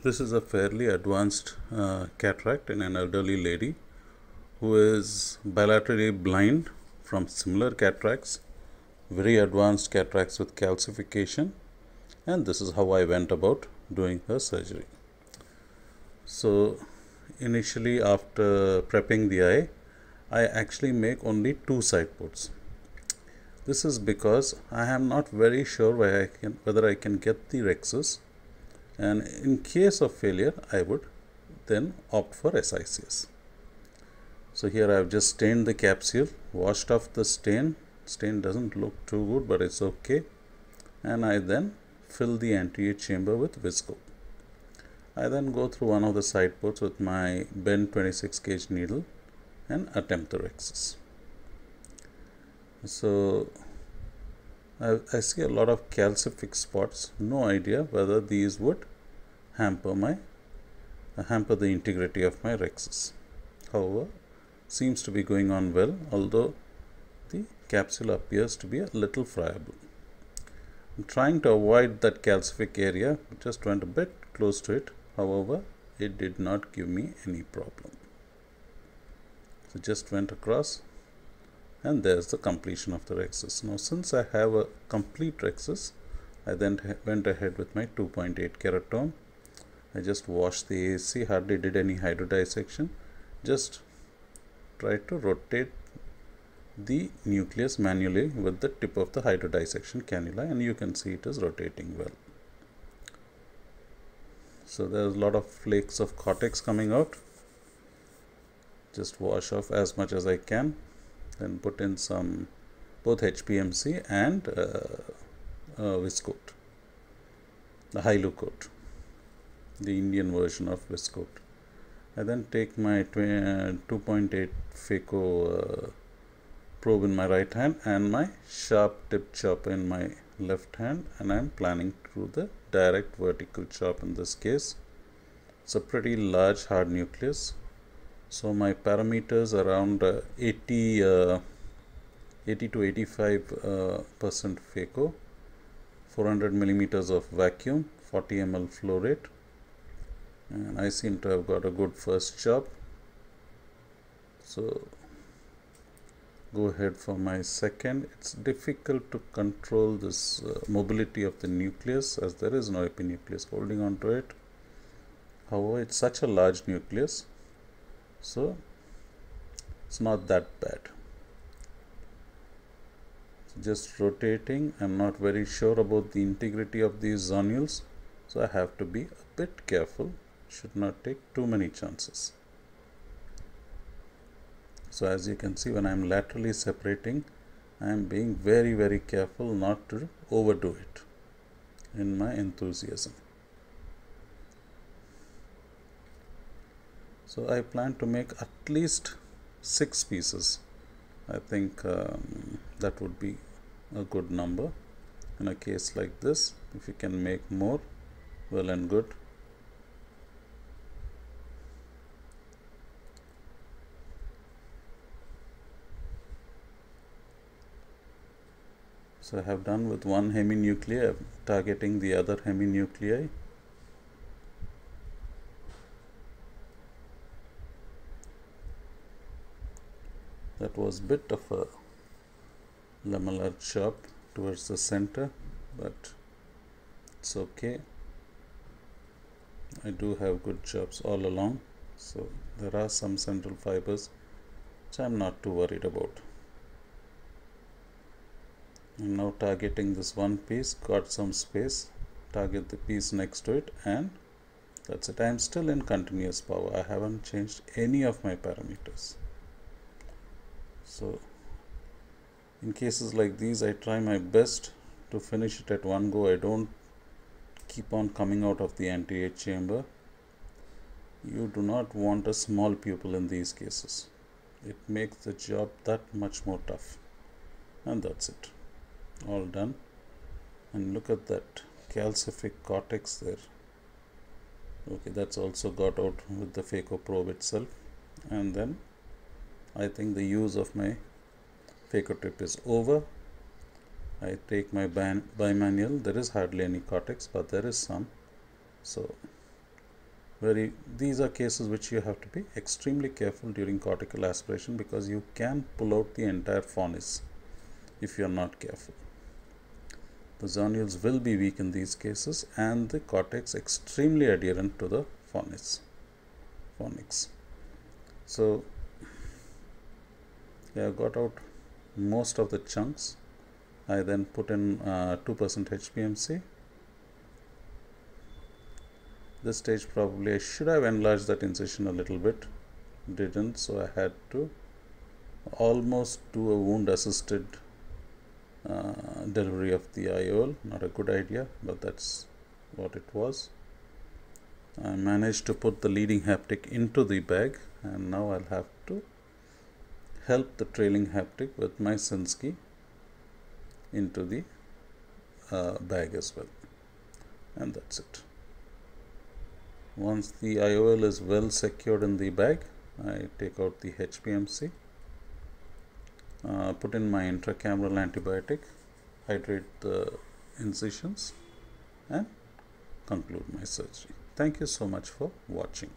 This is a fairly advanced cataract in an elderly lady who is bilaterally blind from similar cataracts, very advanced cataracts with calcification, and this is how I went about doing her surgery. So initially, after prepping the eye, I actually make only two side ports. This is because I am not very sure whether I can get the rexus, and in case of failure I would then opt for SICS. So here I have just stained the capsule, washed off the stain. Stain doesn't look too good, but it's okay, and I then fill the anterior chamber with visco. I then go through one of the side ports with my bent 26 gauge needle and attempt the rexus. So I see a lot of calcific spots. No idea whether these would hamper the integrity of my rexus. However, seems to be going on well, although the capsule appears to be a little friable. I'm trying to avoid that calcific area, just went a bit close to it. However, it did not give me any problem. So just went across, and there's the completion of the rexus. Now since I have a complete rexus, I then went ahead with my 2.8 keratome. I just washed the AC, hardly did any hydrodissection, just tried to rotate the nucleus manually with the tip of the hydrodissection cannula, and you can see it is rotating well. So there's a lot of flakes of cortex coming out. Just wash off as much as I can, then put in some both HPMC and viscoat, the Hylu coat, the Indian version of viscoat. I then take my 2.8 Phaco probe in my right hand and my sharp tip chopper in my left hand, and I am planning to do the direct vertical chop in this case. It's a pretty large hard nucleus, so my parameters around 80 to 85% Phaco, 400 millimeters of vacuum, 40 ml flow rate, and I seem to have got a good first chop. So go ahead for my second. It's difficult to control this mobility of the nucleus as there is no epinucleus holding on to it. However, it's such a large nucleus, so it's not that bad. So just rotating. I'm not very sure about the integrity of these zonules, so I have to be a bit careful. Should not take too many chances. So as you can see, when I am laterally separating, I am being very careful not to overdo it in my enthusiasm. So I plan to make at least 6 pieces. I think that would be a good number in a case like this. If you can make more, well and good. So I have done with one heminuclei. I'm targeting the other heminuclei. That was a bit of a lamellar chop towards the center, but it's okay. I do have good chops all along, so there are some central fibers which I'm not too worried about. I'm now targeting this one piece, got some space, target the piece next to it, and that's it. I'm still in continuous power. I haven't changed any of my parameters. So in cases like these, I try my best to finish it at one go. I don't keep on coming out of the anterior chamber. You do not want a small pupil in these cases. It makes the job that much more tough. And that's it. All done. And look at that calcific cortex there. Okay, that's also got out with the Phaco probe itself. And then I think the use of my Phaco tip is over. I take my bimanual. There is hardly any cortex, but there is some. So These are cases which you have to be extremely careful during cortical aspiration, because you can pull out the entire fornix if you are not careful. The zonules will be weak in these cases and the cortex extremely adherent to the fornix. So I have got out most of the chunks. I then put in 2% HPMC. This stage probably I should have enlarged that incision a little bit, didn't, so I had to almost do a wound assisted delivery of the IOL. Not a good idea, but that's what it was. I managed to put the leading haptic into the bag, and now I'll have to help the trailing haptic with my Sinski into the bag as well, and that's it. Once the IOL is well secured in the bag, I take out the HPMC, put in my intracameral antibiotic, hydrate the incisions, and conclude my surgery. Thank you so much for watching.